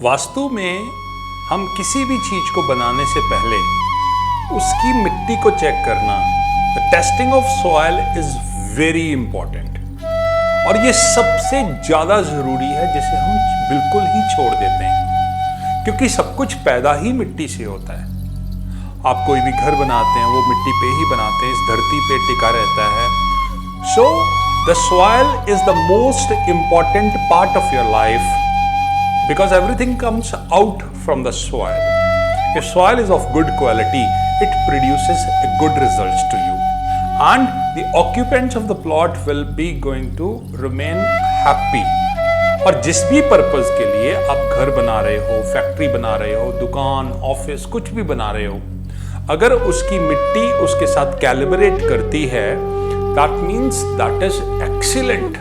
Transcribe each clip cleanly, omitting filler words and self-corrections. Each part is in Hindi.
वास्तु में हम किसी भी चीज को बनाने से पहले उसकी मिट्टी को चेक करना, the testing of soil is very important. और ये सबसे ज्यादा जरूरी है जिसे हम बिल्कुल ही छोड़ देते हैं, क्योंकि सब कुछ पैदा ही मिट्टी से होता है। आप कोई भी घर बनाते हैं वो मिट्टी पे ही बनाते हैं, इस धरती पे टिका रहता है। So the soil is the most important part of your life, because everything comes out from the soil. If soil is of good quality, it produces a good results to you, and the occupants of the plot will be going to remain happy. और जिस भी पर्पस के लिए आप घर बना रहे हो, फैक्ट्री बना रहे हो, दुकान, ऑफिस, कुछ भी बना रहे हो, अगर उसकी मिट्टी उसके साथ कैलिब्रेट करती है, that means that is excellent.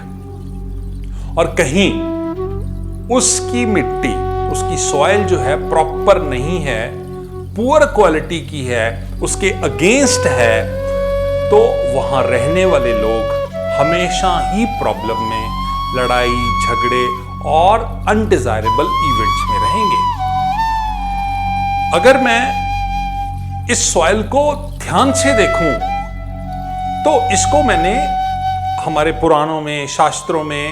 और कहीं उसकी मिट्टी, उसकी सॉइल जो है प्रॉपर नहीं है, पुअर क्वालिटी की है, उसके अगेंस्ट है, तो वहां रहने वाले लोग हमेशा ही प्रॉब्लम में, लड़ाई झगड़े और अनडिजायरेबल इवेंट्स में रहेंगे। अगर मैं इस सॉइल को ध्यान से देखूं तो इसको मैंने हमारे पुराणों में, शास्त्रों में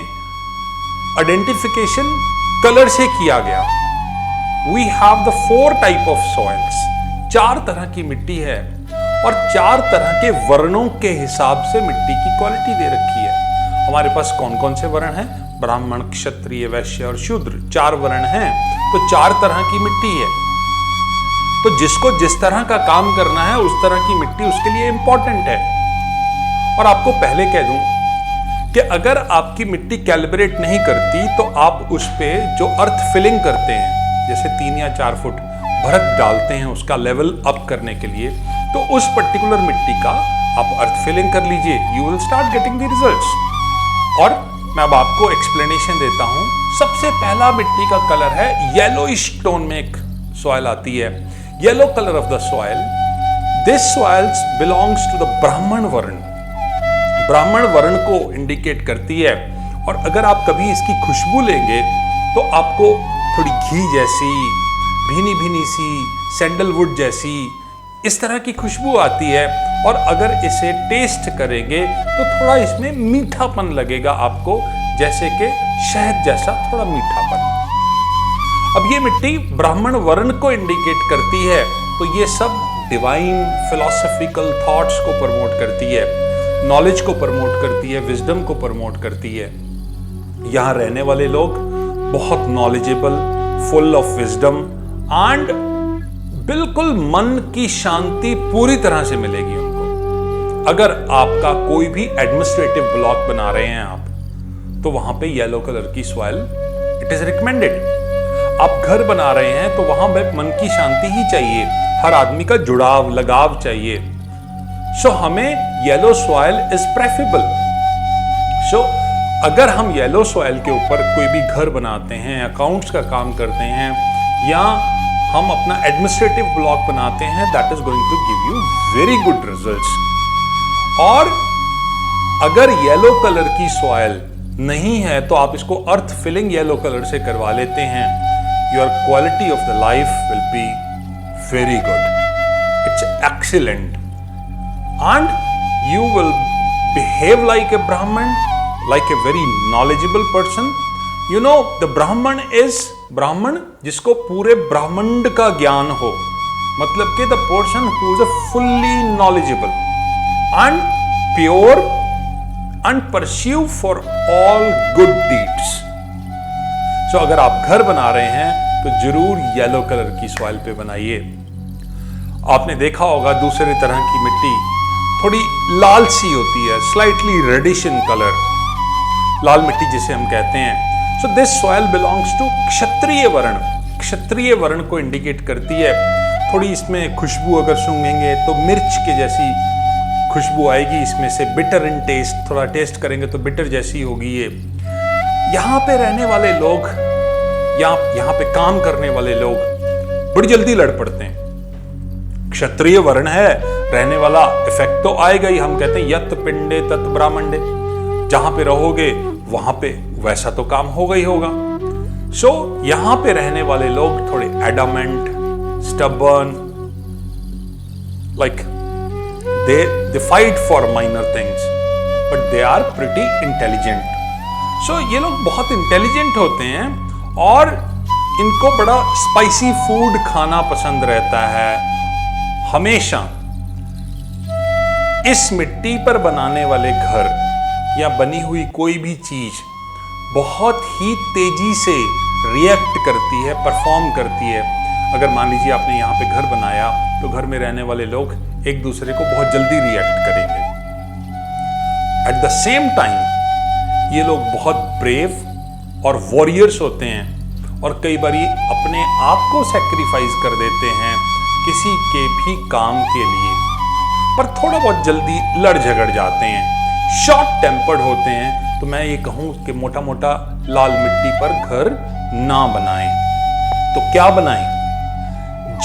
आइडेंटिफिकेशन कलर से किया गया। We have the 4 type of soils, 4 तरह की मिट्टी है और 4 तरह के वर्णों के हिसाब से मिट्टी की क्वालिटी दे रखी है। हमारे पास कौन कौन से वर्ण हैं? ब्राह्मण, क्षत्रिय, वैश्य और शूद्र, 4 वर्ण हैं, तो 4 तरह की मिट्टी है। तो जिसको जिस तरह का काम करना है उस तरह की मिट्टी उसके लिए इंपॉर्टेंट है। और आपको पहले कह दूं कि अगर आपकी मिट्टी कैलिब्रेट नहीं करती तो आप उस पे जो अर्थ फिलिंग करते हैं, जैसे 3 या 4 फुट भरत डालते हैं उसका लेवल अप करने के लिए, तो उस पर्टिकुलर मिट्टी का आप अर्थ फिलिंग कर लीजिए, you will start getting the results. और मैं अब आपको एक्सप्लेनेशन देता हूं। सबसे पहला मिट्टी का कलर है येलोइश टोन में एक सॉइल आती है, yellow colour of the soil. This soils belongs to the Brahman varna, ब्राह्मण वर्ण को इंडिकेट करती है। और अगर आप कभी इसकी खुशबू लेंगे तो आपको थोड़ी घी जैसी, भीनी भीनी सी, सैंडलवुड जैसी इस तरह की खुशबू आती है। और अगर इसे टेस्ट करेंगे तो थोड़ा इसमें मीठापन लगेगा आपको, जैसे कि शहद जैसा थोड़ा मीठापन। अब ये मिट्टी ब्राह्मण वर्ण को इंडिकेट करती है, तो ये सब डिवाइन फिलॉसफिकल थॉट्स को प्रमोट करती है, नॉलेज को प्रमोट करती है, विजडम को प्रमोट करती है। यहां रहने वाले लोग बहुत knowledgeable, full of wisdom and बिल्कुल मन की शांति पूरी तरह से मिलेगी उनको। अगर आपका कोई भी एडमिनिस्ट्रेटिव ब्लॉक बना रहे हैं आप, तो वहां पे येलो कलर की सॉइल इट इज रिकमेंडेड। आप घर बना रहे हैं तो वहां पे मन की शांति ही चाहिए, हर आदमी का जुड़ाव, लगाव चाहिए। सो हमें येलो सॉइल इज प्रेफरेबल। सो अगर हम येलो सॉइल के ऊपर कोई भी घर बनाते हैं, अकाउंट्स का काम करते हैं, या हम अपना एडमिनिस्ट्रेटिव ब्लॉक बनाते हैं, that is going to give you very good results. और अगर येलो कलर की सॉइल नहीं है तो आप इसको अर्थ फिलिंग येलो कलर से करवा लेते हैं, your quality of the life will be very good, it's excellent, and you will behave like a Brahman, like a very knowledgeable person. You know, the Brahman is Brahman जिसको पूरे ब्रह्मांड का ज्ञान हो, मतलब कि the person who is a fully knowledgeable and pure and pursue for all good deeds. So अगर आप घर बना रहे हैं तो जरूर येलो कलर की सॉइल पे बनाइए। आपने देखा होगा दूसरे तरह की मिट्टी थोड़ी लाल सी होती है, स्लाइटली रेडिश इन कलर, लाल मिट्टी जिसे हम कहते हैं। So this soil belongs to Kshatriya varna, Kshatriya वर्ण को इंडिकेट करती है। थोड़ी इसमें खुशबू अगर सूंघेंगे तो मिर्च के जैसी खुशबू आएगी, इसमें से बिटर इन टेस्ट, थोड़ा टेस्ट करेंगे तो बिटर जैसी होगी ये। यहाँ पे रहने वाले लोग, यहाँ पे काम करने वाले लोग बड़ी जल्दी लड़ पड़ते हैं। क्षत्रिय वर्ण है, रहने वाला इफेक्ट तो आएगा ही। हम कहते हैं यत पिंडे तत् ब्राह्मण्डे, जहां पे रहोगे वहां पे वैसा तो काम होगा ही होगा। सो यहां पे रहने वाले लोग थोड़े adamant, stubborn, like they fight for minor things but they are pretty intelligent. So ये लोग बहुत इंटेलिजेंट होते हैं और इनको बड़ा स्पाइसी फूड खाना पसंद रहता है हमेशा। इस मिट्टी पर बनाने वाले घर या बनी हुई कोई भी चीज बहुत ही तेजी से रिएक्ट करती है, परफॉर्म करती है। अगर मान लीजिए आपने यहाँ पे घर बनाया तो घर में रहने वाले लोग एक दूसरे को बहुत जल्दी रिएक्ट करेंगे। एट द सेम टाइम ये लोग बहुत ब्रेव और वॉरियर्स होते हैं और कई बार अपने आप को सैक्रिफाइस कर देते हैं किसी के भी काम के लिए, पर थोड़ा बहुत जल्दी लड़ झगड़ जाते हैं, शॉर्ट टेम्पर्ड होते हैं। तो मैं ये कहूं कि मोटा मोटा लाल मिट्टी पर घर ना बनाएं। तो क्या बनाएं?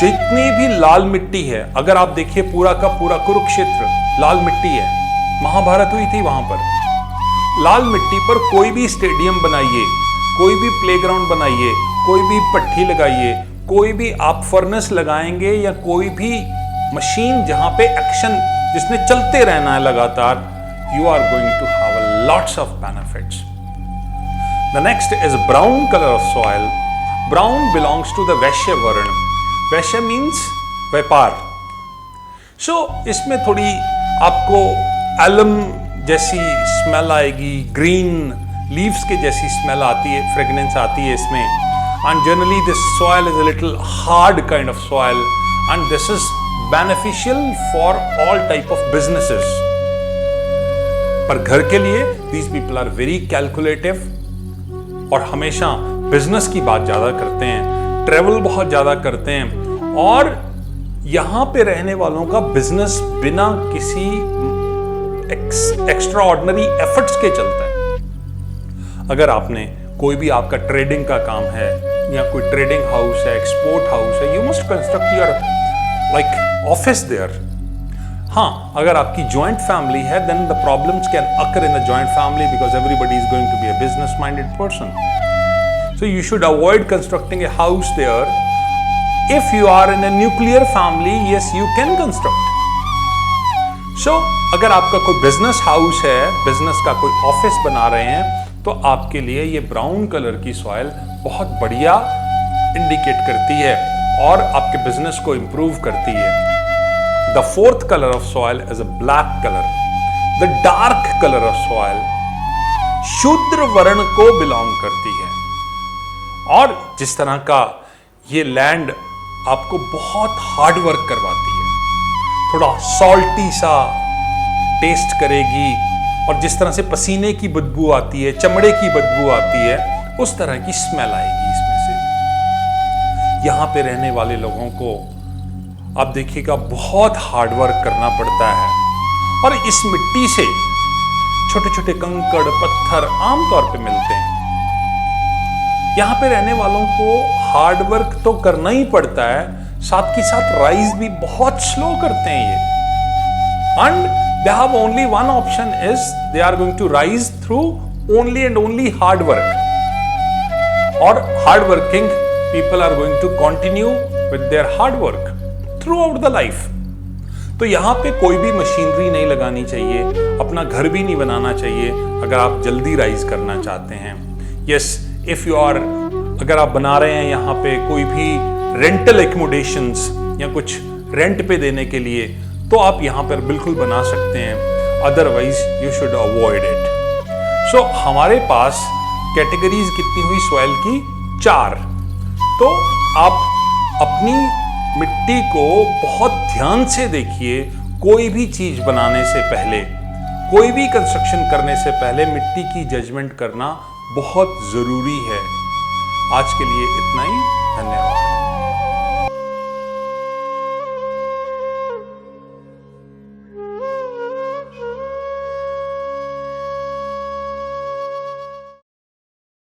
जितनी भी लाल मिट्टी है, अगर आप देखिए पूरा का पूरा कुरुक्षेत्र लाल मिट्टी है, महाभारत हुई थी वहां पर। लाल मिट्टी पर कोई भी स्टेडियम बनाइए, कोई भी प्लेग्राउंड बनाइए, कोई भी पट्टी लगाइए, कोई भी आप फर्नेस लगाएंगे या कोई भी मशीन जहां पे एक्शन जिसने चलते रहना है लगातार, you are going to have lots of benefits. The next is brown color of soil. Brown belongs to the Vaishya Varna. Vaishya means व्यापार। So इसमें थोड़ी आपको एलम जैसी स्मेल आएगी, ग्रीन लीव्स के जैसी स्मेल आती है, फ्रेगनेंस आती है इसमें। And generally this soil is a little hard kind of soil and this is beneficial for all type of businesses. पर घर के लिए these people are very calculative और हमेशा बिजनेस की बात ज्यादा करते हैं, ट्रेवल बहुत ज्यादा करते हैं और यहां पे रहने वालों का बिजनेस बिना किसी एक्स्ट्रा ऑर्डिनरी एफर्ट्स के चलता है। अगर आपने कोई भी आपका ट्रेडिंग का काम है या कोई ट्रेडिंग हाउस है, एक्सपोर्ट हाउस है, you must construct your like office there. हाँ, अगर आपकी जॉइंट फैमिली है then the problems can occur in the joint family because everybody is going to be a business minded person. So you should avoid constructing a house there. If you are in a nuclear family, yes you can construct. So अगर आपका कोई बिजनेस हाउस है, बिजनेस का कोई ऑफिस बना रहे हैं, तो आपके लिए ये ब्राउन कलर की सॉइल बहुत बढ़िया इंडिकेट करती है और आपके बिजनेस को इंप्रूव करती है। The fourth color of soil is a black color. The dark color of soil शूद्र वर्ण को बिलोंग करती है और जिस तरह का ये लैंड आपको बहुत हार्ड वर्क करवाती है, थोड़ा सॉल्टी सा टेस्ट करेगी और जिस तरह से पसीने की बदबू आती है, चमड़े की बदबू आती है, उस तरह की स्मेल आएगी इसमें से। यहां पे रहने वाले लोगों को आप देखिएगा बहुत हार्ड वर्क करना पड़ता है और इस मिट्टी से छोटे छोटे कंकड़ पत्थर आमतौर पे मिलते हैं। यहां पे रहने वालों को हार्ड वर्क तो करना ही पड़ता है, साथ ही साथ राइज भी बहुत स्लो करते हैं ये। And they have only one option is they are going to rise through only and only hard work, और hard working people are going to continue with their hard work throughout the life. तो यहां पे कोई भी मशीनरी नहीं लगानी चाहिए, अपना घर भी नहीं बनाना चाहिए अगर आप जल्दी राइज करना चाहते हैं। यस, इफ यू आर, अगर आप बना रहे हैं यहाँ पे कोई भी रेंटल एकोमोडेशंस या कुछ रेंट पे देने के लिए, तो आप यहाँ पर बिल्कुल बना सकते हैं, otherwise you should avoid it. So हमारे पास कैटेगरीज कितनी हुई सॉइल की? 4। तो आप अपनी मिट्टी को बहुत ध्यान से देखिए। कोई भी चीज बनाने से पहले, कोई भी कंस्ट्रक्शन करने से पहले मिट्टी की जजमेंट करना बहुत जरूरी है। आज के लिए इतना ही, धन्यवाद।